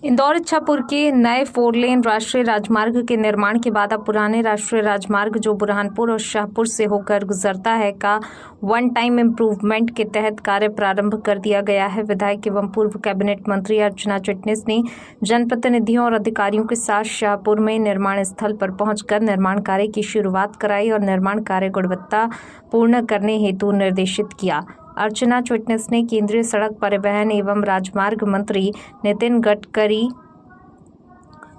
इंदौर इच्छापुर के नए 4 लेन राष्ट्रीय राजमार्ग के निर्माण के बाद अब पुराने राष्ट्रीय राजमार्ग जो बुरहानपुर और शाहपुर से होकर गुजरता है का वन टाइम इम्प्रूवमेंट के तहत कार्य प्रारंभ कर दिया गया है। विधायक एवं पूर्व कैबिनेट मंत्री अर्चना चिटनिस ने जनप्रतिनिधियों और अधिकारियों के साथ शाहपुर में निर्माण स्थल पर पहुंचकर निर्माण कार्य की शुरुआत कराई और निर्माण कार्य गुणवत्ता पूर्ण करने हेतु निर्देशित किया। अर्चना चिटनिस ने केंद्रीय सड़क परिवहन एवं राजमार्ग मंत्री नितिन गडकरी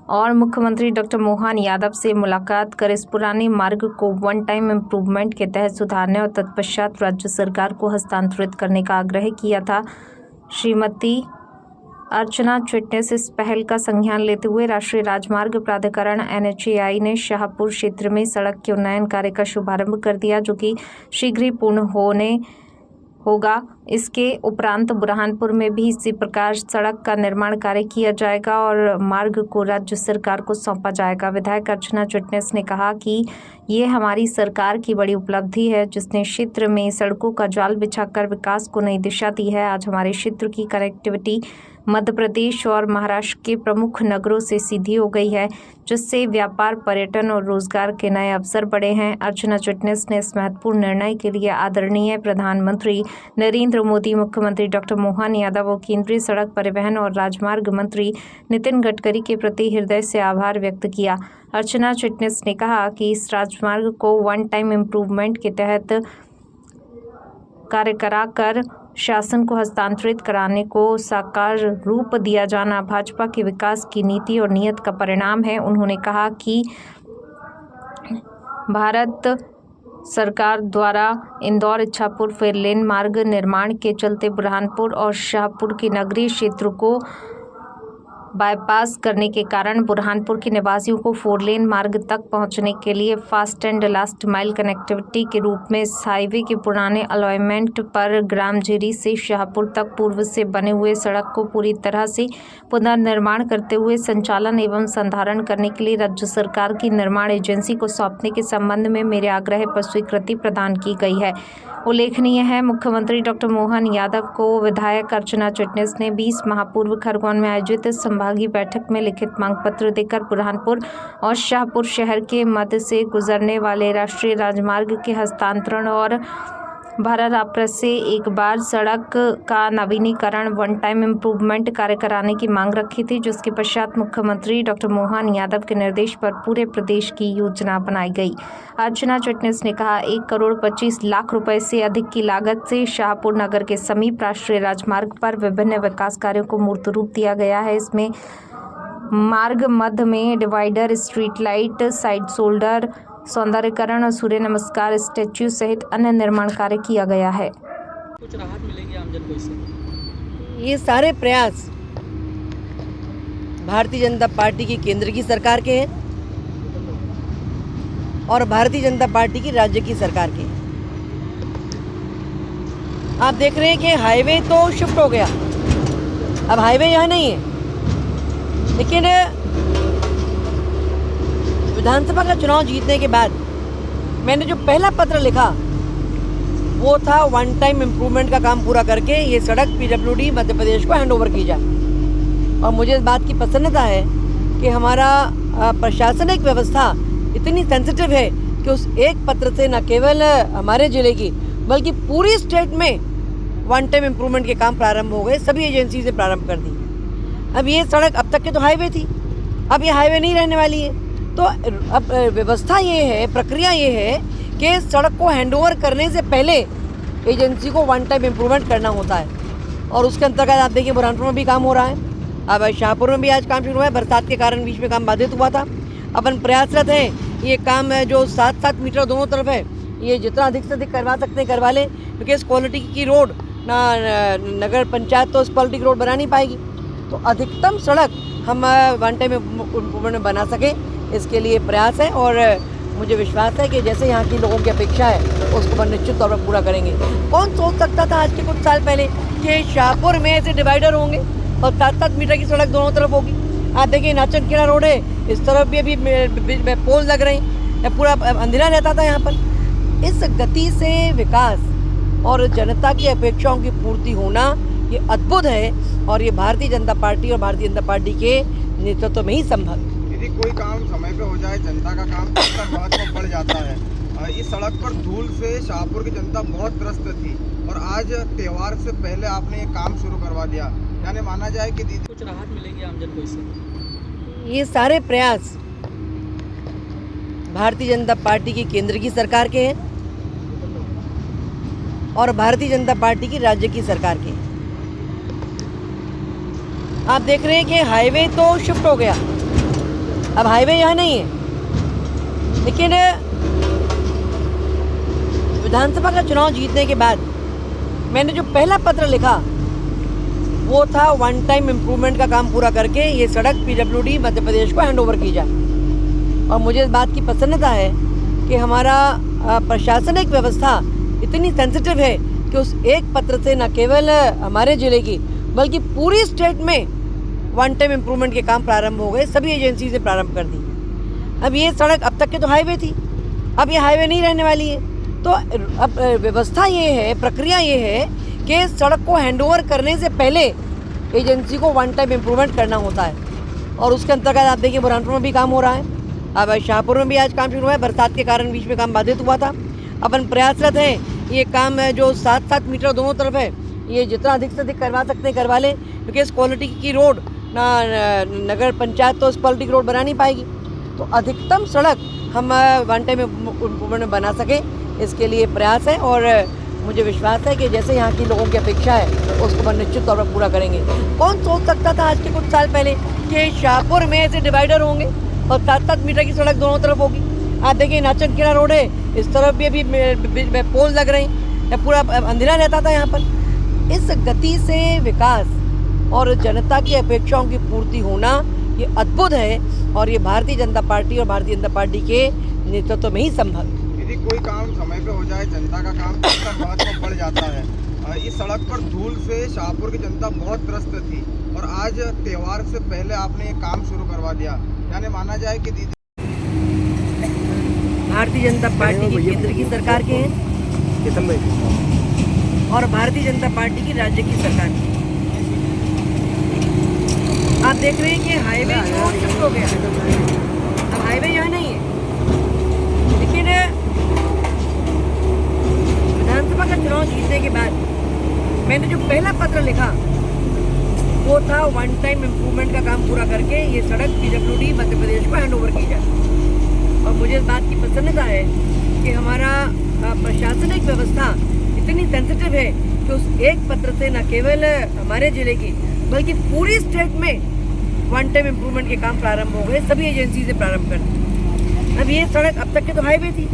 और मुख्यमंत्री डॉक्टर मोहन यादव से मुलाकात कर इस पुराने मार्ग को वन टाइम इम्प्रूवमेंट के तहत सुधारने और तत्पश्चात राज्य सरकार को हस्तांतरित करने का आग्रह किया था। श्रीमती अर्चना चिटनिस इस पहल का संज्ञान लेते हुए राष्ट्रीय राजमार्ग प्राधिकरण NHAI ने शाहपुर क्षेत्र में सड़क के उन्नयन कार्य का शुभारंभ कर दिया, जो कि शीघ्र ही पूर्ण होगा। इसके उपरांत बुरहानपुर में भी इसी प्रकार सड़क का निर्माण कार्य किया जाएगा और मार्ग को राज्य सरकार को सौंपा जाएगा। विधायक अर्चना चिटनिस ने कहा कि ये हमारी सरकार की बड़ी उपलब्धि है, जिसने क्षेत्र में सड़कों का जाल बिछाकर विकास को नई दिशा दी है। आज हमारे क्षेत्र की कनेक्टिविटी मध्य प्रदेश और महाराष्ट्र के प्रमुख नगरों से सीधी हो गई है, जिससे व्यापार, पर्यटन और रोजगार के नए अवसर बढ़े हैं। अर्चना चिटनिस ने इस महत्वपूर्ण निर्णय के लिए आदरणीय प्रधानमंत्री नरेंद्र मोदी, मुख्यमंत्री डॉक्टर मोहन यादव और केंद्रीय सड़क परिवहन और राजमार्ग मंत्री नितिन गडकरी के प्रति हृदय से आभार व्यक्त किया। अर्चना चिटनिस ने कहा कि इस राजमार्ग को वन टाइम इम्प्रूवमेंट के तहत कार्य कराकर शासन को हस्तांतरित कराने को साकार रूप दिया जाना भाजपा की विकास की नीति और नीयत का परिणाम है। उन्होंने कहा कि भारत सरकार द्वारा इंदौर इच्छापुर 4 लेन मार्ग निर्माण के चलते बुरहानपुर और शाहपुर के नगरीय क्षेत्र को बाईपास करने के कारण बुरहानपुर के निवासियों को 4 लेन मार्ग तक पहुंचने के लिए fast and last mile connectivity के रूप में इस हाईवे के पुराने अलॉयमेंट पर ग्रामझेरी से शाहपुर तक पूर्व से बने हुए सड़क को पूरी तरह से पुनर्निर्माण करते हुए संचालन एवं संधारण करने के लिए राज्य सरकार की निर्माण एजेंसी को सौंपने के संबंध में मेरे आग्रह पर स्वीकृति प्रदान की गई है। उल्लेखनीय है, मुख्यमंत्री डॉक्टर मोहन यादव को विधायक अर्चना चिटनिस ने 20 माह पूर्व खरगोन में आयोजित संभागीय बैठक में लिखित मांग पत्र देकर बुरहानपुर और शाहपुर शहर के मध्य से गुजरने वाले राष्ट्रीय राजमार्ग के हस्तांतरण और भरा से एक बार सड़क का नवीनीकरण वन टाइम इम्प्रूवमेंट कार्य कराने की मांग रखी थी, जिसके पश्चात मुख्यमंत्री डॉक्टर मोहन यादव के निर्देश पर पूरे प्रदेश की योजना बनाई गई। अर्चना चिटनिस ने कहा 1,25,00,000 रुपए से अधिक की लागत से शाहपुर नगर के समीप राष्ट्रीय राजमार्ग पर विभिन्न विकास कार्यों को मूर्त रूप दिया गया है। इसमें मार्ग मध्य में divider, street light, side shoulder, सौंदर्यीकरण और सूर्य नमस्कार स्टैच्यू सहित अन्य निर्माण कार्य किया गया है। कुछ राहत मिलेगी आमजन को इससे? ये सारे प्रयास भारतीय जनता पार्टी की केंद्र की सरकार के हैं और भारतीय जनता पार्टी की राज्य की सरकार के हैं। आप देख रहे हैं कि हाईवे तो शिफ्ट हो गया, अब हाईवे यहाँ नहीं है, लेकिन विधानसभा का चुनाव जीतने के बाद मैंने जो पहला पत्र लिखा वो था वन टाइम इम्प्रूवमेंट का काम पूरा करके ये सड़क PWD मध्य प्रदेश को हैंडओवर की जाए। और मुझे इस बात की प्रसन्नता है कि हमारा प्रशासनिक व्यवस्था इतनी सेंसिटिव है कि उस एक पत्र से न केवल हमारे ज़िले की बल्कि पूरी स्टेट में वन टाइम इम्प्रूवमेंट के काम प्रारंभ हो गए, सभी एजेंसी से प्रारंभ कर दी। अब ये सड़क अब तक के तो हाईवे थी, अब ये हाईवे नहीं रहने वाली है। तो अब व्यवस्था ये है, प्रक्रिया ये है कि सड़क को हैंडओवर करने से पहले एजेंसी को वन टाइम इम्प्रूवमेंट करना होता है और उसके अंतर्गत आप देखिए बुरहानपुर में भी काम हो रहा है, अब शाहपुर में भी आज काम शुरू हुआ है। बरसात के कारण बीच में काम बाधित हुआ था। अपन प्रयासरत हैं ये काम जो 7-7 मीटर दोनों तरफ है ये जितना अधिक से अधिक करवा सकते हैं करवा लें, क्योंकि इस क्वालिटी की रोड ना नगर पंचायत तो इस क्वालिटी की रोड बना नहीं पाएगी। तो अधिकतम सड़क हम वन टाइम इम्प्रूवमेंट में बना सकें, इसके लिए प्रयास है और मुझे विश्वास है कि जैसे यहाँ की लोगों की अपेक्षा है उसको हम निश्चित तौर पर पूरा करेंगे। कौन सोच सकता था आज के कुछ साल पहले कि शाहपुर में ऐसे डिवाइडर होंगे और 7-7 मीटर की सड़क दोनों तरफ होगी। आप देखिए नाचनखेड़ा रोड है, इस तरफ भी अभी पोल लग रहे हैं, पूरा अंधेरा रहता था यहाँ पर। इस गति से विकास और जनता की अपेक्षाओं की पूर्ति होना ये अद्भुत है और ये भारतीय जनता पार्टी और भारतीय जनता पार्टी के नेतृत्व में ही संभव है। यदि कोई काम समय पे हो जाए जनता का काम तो उसका महत्व बढ़ जाता है। इस सड़क पर धूल से शाहपुर की जनता बहुत त्रस्त थी और आज त्यौहार से पहले आपने ये काम शुरू करवा दिया, यानी माना जाए कि दीदी कुछ राहत मिलेगी आमजन को इससे? ये सारे प्रयास भारतीय जनता पार्टी की केंद्र की सरकार के हैं और भारतीय जनता पार्टी की राज्य की सरकार के हैं। आप देख रहे हैं कि हाईवे तो शिफ्ट हो गया, अब हाईवे यहाँ नहीं है, लेकिन विधानसभा का चुनाव जीतने के बाद मैंने जो पहला पत्र लिखा वो था वन टाइम इम्प्रूवमेंट का काम पूरा करके ये सड़क पीडब्ल्यूडी मध्य प्रदेश को हैंड ओवर की जाए। और मुझे इस बात की प्रसन्नता है कि हमारा प्रशासनिक व्यवस्था इतनी सेंसिटिव है कि उस एक पत्र से न केवल हमारे ज़िले की बल्कि पूरी स्टेट में वन टाइम इम्प्रूवमेंट के काम प्रारंभ हो गए, सभी एजेंसी से प्रारंभ कर दी। अब ये सड़क, अब तक के तो हाईवे थी, अब ये हाईवे नहीं रहने वाली है। तो अब व्यवस्था ये है, प्रक्रिया ये है कि सड़क को हैंडओवर करने से पहले एजेंसी को वन टाइम इम्प्रूवमेंट करना होता है और उसके अंतर्गत आप देखिए बुरहानपुर में भी काम हो रहा है, अब शाहपुर में भी आज काम शुरू हुआ है। बरसात के कारण बीच में काम बाधित हुआ था। अपन प्रयासरत हैं ये काम जो 7-7 मीटर दोनों तरफ है ये जितना अधिक से अधिक करवा सकते हैं करवा लें, क्योंकि इस क्वालिटी की रोड ना नगर पंचायत तो इस क्वालिटी की रोड बना नहीं पाएगी। तो अधिकतम सड़क हम वन टाइम इम्प्रूवमेंट में बना सकें, इसके लिए प्रयास है और मुझे विश्वास है कि जैसे यहाँ की लोगों की अपेक्षा है उसको हम निश्चित तौर पर पूरा करेंगे। कौन सोच सकता था आज के कुछ साल पहले कि शाहपुर में ऐसे डिवाइडर होंगे और 7-7 मीटर की सड़क दोनों तरफ होगी। आप देखिए नाचनखेड़ा रोड है, इस तरफ भी अभी पोल लग रहे हैं, पूरा अंधेरा रहता था यहाँ पर। इस गति से विकास और जनता की अपेक्षाओं की पूर्ति होना ये अद्भुत है और ये भारतीय जनता पार्टी और भारतीय जनता पार्टी के नेतृत्व में ही संभव है। यदि कोई काम समय पे हो जाए जनता का काम तो उसका महत्व बढ़ जाता है। इस सड़क पर धूल से शाहपुर की जनता बहुत त्रस्त थी और आज त्यौहार से पहले आपने ये काम शुरू करवा दिया, यानी माना जाए कि दीदी भारतीय जनता पार्टी की केंद्र की सरकार के हैं और भारतीय जनता पार्टी की राज्य की सरकार की। आप देख रहे हैं कि हाईवे तो शिफ्ट हो गया, अब हाईवे यहाँ नहीं है, लेकिन विधानसभा का चुनाव जीतने के बाद मैंने जो पहला पत्र लिखा वो था वन टाइम इम्प्रूवमेंट का काम पूरा करके ये सड़क पीडब्ल्यूडी मध्य प्रदेश को हैंड ओवर की जाए। और मुझे इस बात की प्रसन्नता है कि हमारा प्रशासनिक व्यवस्था इतनी सेंसिटिव है कि उस एक पत्र से न केवल हमारे ज़िले की बल्कि पूरी स्टेट में वन टाइम इम्प्रूवमेंट के काम प्रारंभ हो गए, सभी एजेंसी से प्रारंभ कर दी। अब ये सड़क, अब तक के तो हाईवे थी,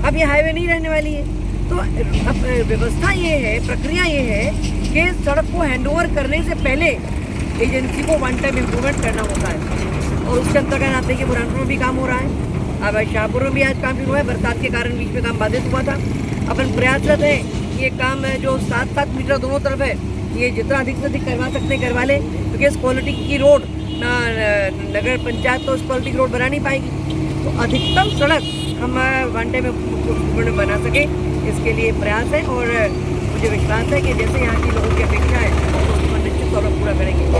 अब ये हाईवे नहीं रहने वाली है। तो अब व्यवस्था ये है, प्रक्रिया ये है कि सड़क को हैंडओवर करने से पहले एजेंसी को वन टाइम इम्प्रूवमेंट करना होता है और उसके अंतर्गत आप देखिए बुरहानपुर में भी काम हो रहा है, अब शाहपुर में भी आज काम शुरू हुआ है। बरसात के कारण बीच में काम बाधित हुआ था। अपन प्रयासरत हैं ये काम जो 7-7 मीटर दोनों तरफ है ये जितना अधिक से अधिक करवा सकते हैं करवा लें, क्योंकि इस क्वालिटी की रोड ना नगर पंचायत तो इस क्वालिटी की रोड बना नहीं पाएगी। तो अधिकतम सड़क हम वन टाइम में बना सकें, इसके लिए प्रयास है और मुझे विश्वास है कि जैसे यहाँ की लोगों की अपेक्षा है उसको निश्चित तौर पर पूरा करेंगे।